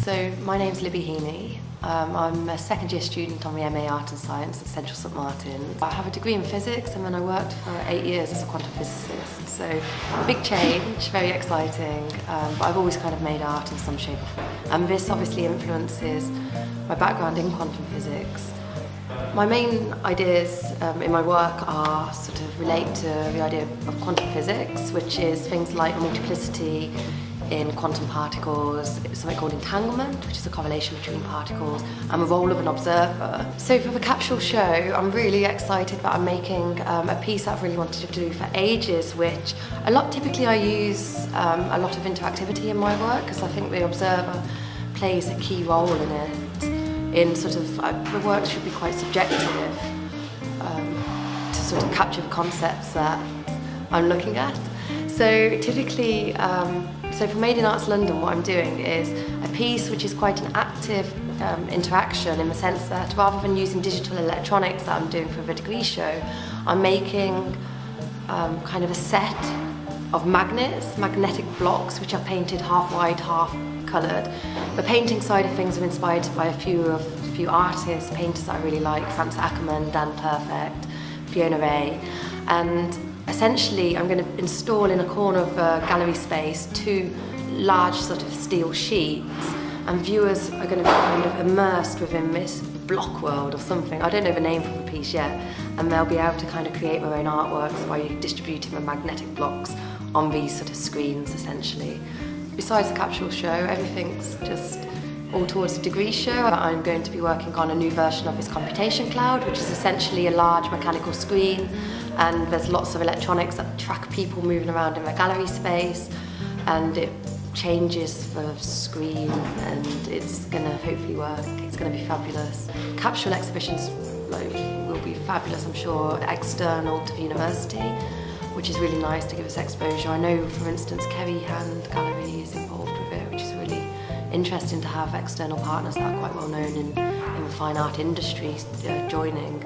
So my name's Libby Heaney. I'm a second year student on the MA Art and Science at Central St Martin's. I have a degree in physics and then I worked for 8 years as a quantum physicist. So big change, very exciting, but I've always kind of made art in some shape or form. And this obviously influences my background in quantum physics. My main ideas in my work are sort of relate to the idea of quantum physics, which is things like multiplicity in quantum particles, something called entanglement, which is a correlation between particles, and the role of an observer. So for the Capsule show, I'm really excited that I'm making a piece that I've really wanted to do for ages, which typically I use a lot of interactivity in my work, because I think the observer plays a key role in it. In sort of, the work should be quite subjective to sort of capture the concepts that I'm looking at. So typically, so for Made in Arts London, what I'm doing is a piece which is quite an active interaction, in the sense that rather than using digital electronics that I'm doing for the degree show, I'm making kind of a set of magnets, magnetic blocks, which are painted half white, half coloured. The painting side of things are inspired by a few artists, painters that I really like: Francis Ackerman, Dan Perfect, Fiona Ray. And essentially I'm going to install in a corner of a gallery space 2 large sort of steel sheets, and viewers are going to be kind of immersed within this block world or something. I don't know the name for the piece yet, and they'll be able to kind of create their own artworks by distributing the magnetic blocks on these sort of screens essentially. Besides the Capsule show, everything's just all towards the degree show. I'm going to be working on a new version of this computation cloud, which is essentially a large mechanical screen, and there's lots of electronics that track people moving around in the gallery space, and it changes the screen, and it's going to hopefully work. It's going to be fabulous. Capsule exhibitions will be fabulous, I'm sure, external to the university, which is really nice to give us exposure. I know, for instance, Libby Heaney Gallery is involved with it, which is really interesting to have external partners that are quite well known in the fine art industry joining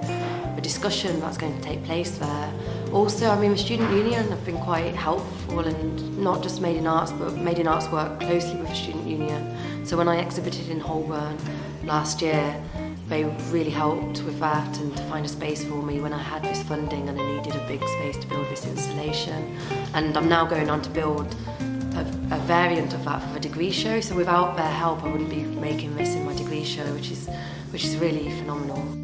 the discussion that's going to take place there. Also, I mean, the Student Union have been quite helpful, and not just Made in Arts, but Made in Arts work closely with the Student Union. So when I exhibited in Holborn last year, they really helped with that and to find a space for me when I had this funding and I needed a big space to build this installation. And I'm now going on to build a variant of that for the degree show, so without their help I wouldn't be making this in my degree show, which is really phenomenal.